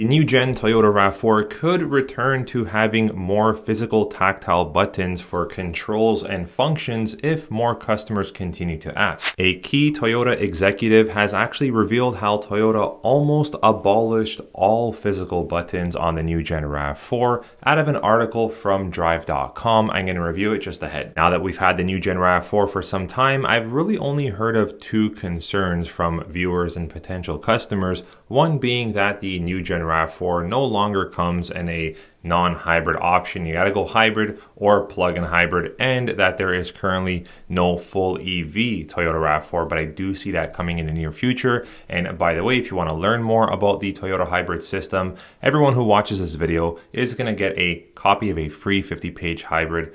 The new gen Toyota RAV4 could return to having more physical tactile buttons for controls and functions if more customers continue to ask. A key Toyota executive has actually revealed how Toyota almost abolished all physical buttons on the new gen RAV4 out of an article from drive.com. I'm going to review it just ahead. Now that we've had the new gen RAV4 for some time, I've really only heard of two concerns from viewers and potential customers. One being that the new gen RAV4 no longer comes in a non-hybrid option. You got to go hybrid or plug-in hybrid, and that there is currently no full EV Toyota RAV4, but I do see that coming in the near future. And by the way, if you want to learn more about the Toyota hybrid system, everyone who watches this video is going to get a copy of a free 50-page hybrid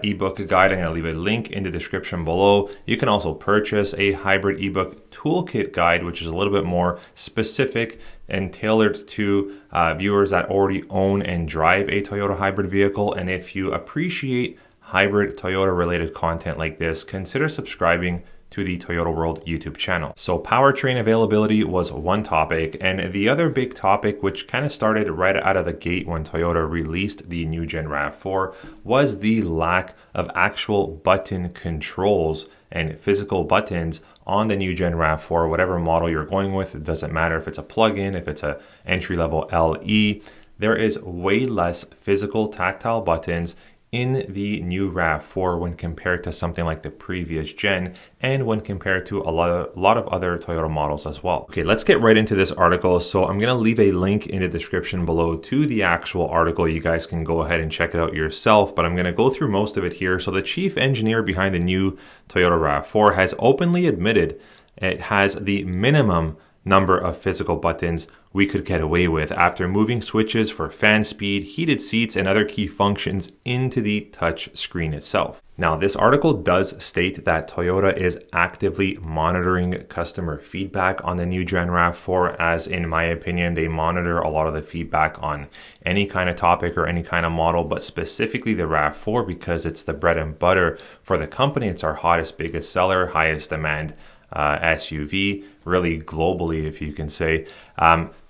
ebook guide. I'm going to leave a link in the description below. You can also purchase a hybrid ebook toolkit guide, which is a little bit more specific and tailored to viewers that already own and drive a Toyota hybrid vehicle. And if you appreciate hybrid Toyota related content like this, consider subscribing to the Toyota World YouTube channel. So powertrain availability was one topic, and the other big topic, which kind of started right out of the gate when Toyota released the new gen RAV4, was the lack of actual button controls and physical buttons on the new gen RAV4. Whatever model you're going with, it doesn't matter if it's a plug-in, if it's a entry-level LE, there is way less physical tactile buttons in the new RAV4 when compared to something like the previous gen, and when compared to a lot of other Toyota models as well. Okay, let's get right into this article. So I'm gonna leave a link in the description below to the actual article. You guys can go ahead and check it out yourself, but I'm gonna go through most of it here. So the chief engineer behind the new Toyota RAV4 has openly admitted it has the minimum number of physical buttons we could get away with after moving switches for fan speed, heated seats, and other key functions into the touch screen itself. Now, this article does state that Toyota is actively monitoring customer feedback on the new gen RAV4, as in my opinion, they monitor a lot of the feedback on any kind of topic or any kind of model, but specifically the RAV4 because it's the bread and butter for the company. It's our hottest, biggest seller, highest demand SUV, really globally, if you can say.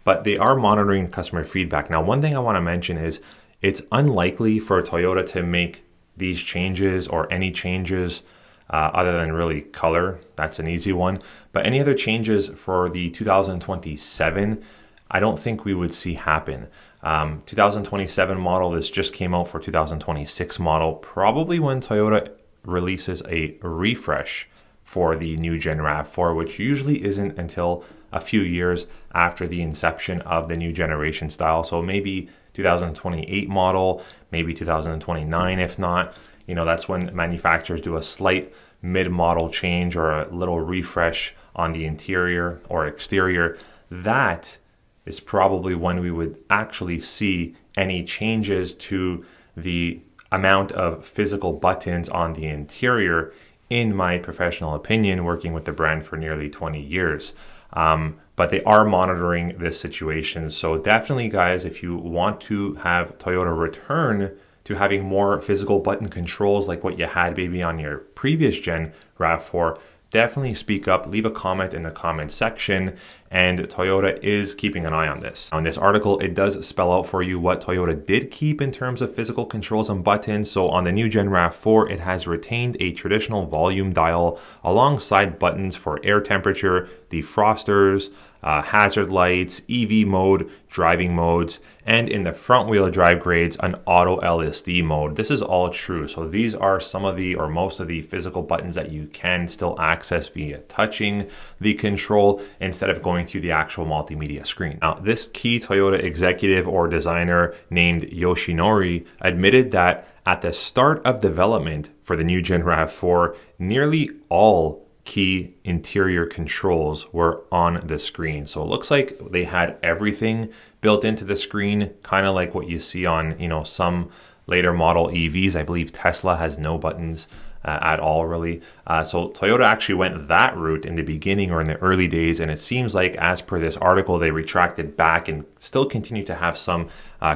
But they are monitoring customer feedback. Now, one thing I want to mention is it's unlikely for Toyota to make these changes or any changes other than really color. That's an easy one. But any other changes for the 2027, I don't think we would see happen. 2027 model, this just came out for 2026 model, probably when Toyota releases a refresh for the new gen RAV4, which usually isn't until a few years after the inception of the new generation style. So maybe 2028 model, maybe 2029 if not. You know, that's when manufacturers do a slight mid-model change or a little refresh on the interior or exterior. That is probably when we would actually see any changes to the amount of physical buttons on the interior, in my professional opinion, working with the brand for nearly 20 years. But they are monitoring this situation. So definitely, guys, if you want to have Toyota return to having more physical button controls like what you had maybe on your previous gen RAV4, definitely speak up, leave a comment in the comment section, and Toyota is keeping an eye on this. On this article, it does spell out for you what Toyota did keep in terms of physical controls and buttons. So on the new gen RAV4, it has retained a traditional volume dial alongside buttons for air temperature, defrosters, hazard lights, EV mode, driving modes, and in the front wheel drive grades, an auto LSD mode. This is all true. So these are some of the, or most of the physical buttons that you can still access via touching the control instead of going through the actual multimedia screen. Now, this key Toyota executive or designer named Yoshinori admitted that at the start of development for the new gen RAV4, nearly all key interior controls were on the screen. So it looks like they had everything built into the screen, kind of like what you see on, you know, some later model EVs. I believe Tesla has no buttons at all, really. So Toyota actually went that route in the beginning or in the early days, and it seems like, as per this article, they retracted back and still continue to have some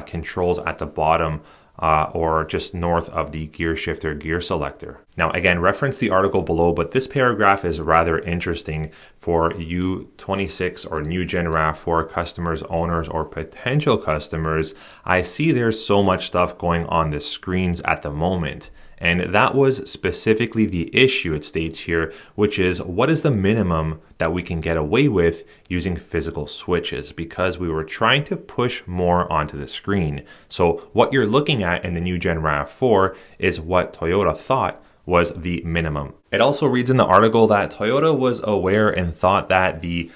controls at the bottom or just north of the gear shifter gear selector. Now, again, reference the article below, but this paragraph is rather interesting for you 26 or new Gen RAV4 customers, owners, or potential customers. I see there's so much stuff going on the screens at the moment. And that was specifically the issue, it states here, which is what is the minimum that we can get away with using physical switches, because we were trying to push more onto the screen. So what you're looking at in the new Gen RAV4 is what Toyota thought was the minimum. It also reads in the article that Toyota was aware and thought that the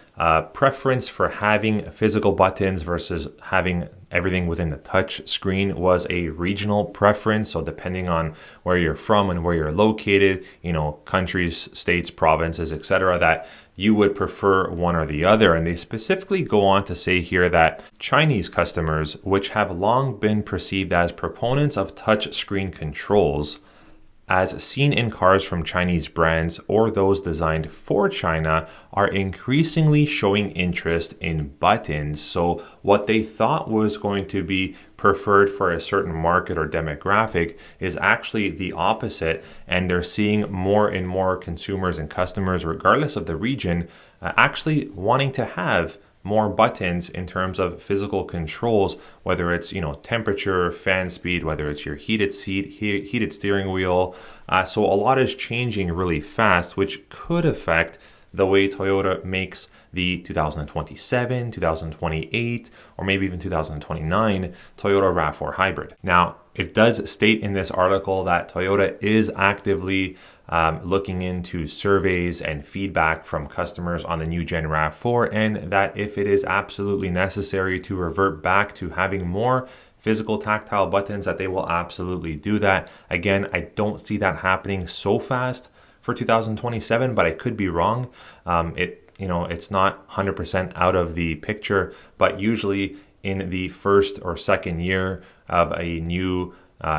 preference for having physical buttons versus having everything within the touch screen was a regional preference. So depending on where you're from and where you're located, you know, countries, states, provinces, etc., that you would prefer one or the other. And they specifically go on to say here that Chinese customers, which have long been perceived as proponents of touch screen controls, as seen in cars from Chinese brands or those designed for China, are increasingly showing interest in buttons. So what they thought was going to be preferred for a certain market or demographic is actually the opposite. And they're seeing more and more consumers and customers, regardless of the region, actually wanting to have more buttons in terms of physical controls, whether it's, you know, temperature, fan speed, whether it's your heated seat, heated steering wheel. So a lot is changing really fast, which could affect the way Toyota makes the 2027, 2028, or maybe even 2029 Toyota RAV4 hybrid. Now, it does state in this article that Toyota is actively looking into surveys and feedback from customers on the new Gen RAV4, and that if it is absolutely necessary to revert back to having more physical tactile buttons, that they will absolutely do that. Again, I don't see that happening so fast for 2027, but I could be wrong. It's not 100% out of the picture, but usually in the first or second year of a new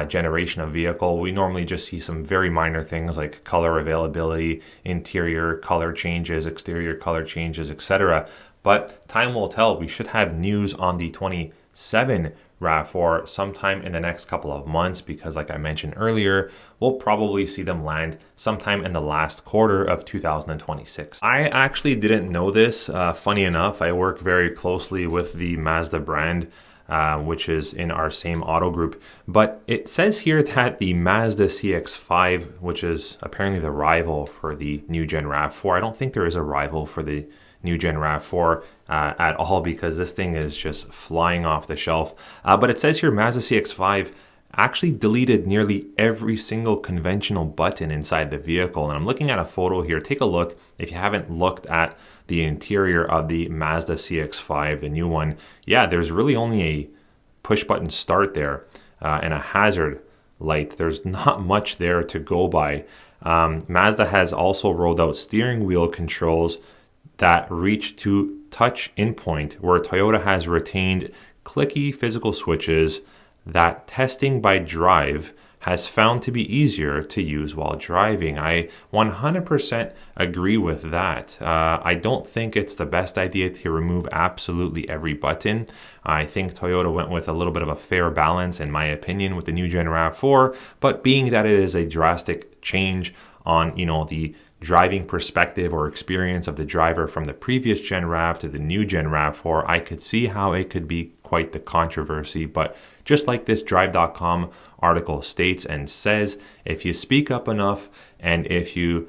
generation of vehicle, we normally just see some very minor things like color availability, interior color changes, exterior color changes, etc. But time will tell. We should have news on the 27 RAV4 sometime in the next couple of months, because like I mentioned earlier, we'll probably see them land sometime in the last quarter of 2026. I actually didn't know this. Funny enough, I work very closely with the Mazda brand, which is in our same auto group. But it says here that the Mazda CX-5, which is apparently the rival for the new Gen RAV4, I don't think there is a rival for the new Gen RAV4 at all, because this thing is just flying off the shelf. But it says here Mazda CX-5 actually deleted nearly every single conventional button inside the vehicle. And I'm looking at a photo here. Take a look if you haven't looked at the interior of the Mazda CX-5, the new one. Yeah, there's really only a push button start there and a hazard light. There's not much there to go by. Mazda has also rolled out steering wheel controls that reach to touch in point, where Toyota has retained clicky physical switches that testing by drive has found to be easier to use while driving. I 100% agree with that. I don't think it's the best idea to remove absolutely every button. I think Toyota went with a little bit of a fair balance, in my opinion, with the new Gen RAV4, but being that it is a drastic change on, the driving perspective or experience of the driver from the previous Gen RAV to the new Gen RAV4, I could see how it could be quite the controversy. But just like this Drive.com article states and says, if you speak up enough and if you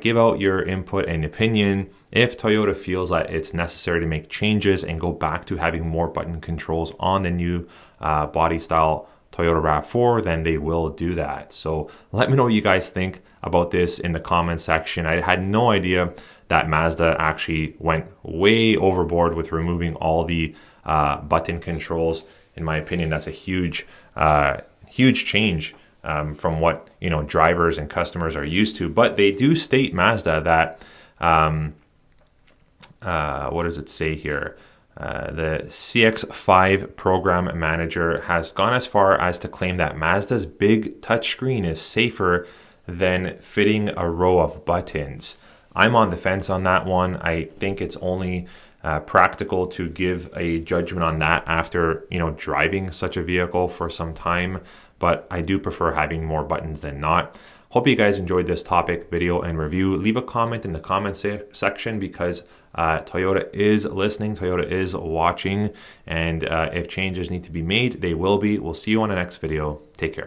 give out your input and opinion, if Toyota feels that it's necessary to make changes and go back to having more button controls on the new body style Toyota RAV4, then they will do that. So let me know what you guys think about this in the comment section. I had no idea that Mazda actually went way overboard with removing all the button controls. In my opinion, that's a huge change from what drivers and customers are used to. But they do state, Mazda, that what does it say here? The CX-5 program manager has gone as far as to claim that Mazda's big touchscreen is safer than fitting a row of buttons. I'm on the fence on that one. I think it's only practical to give a judgment on that after driving such a vehicle for some time. but I do prefer having more buttons than not. Hope you guys enjoyed this topic, video, and review. Leave a comment in the comment section because Toyota is listening, Toyota is watching, and if changes need to be made, they will be. We'll see you on the next video. Take care.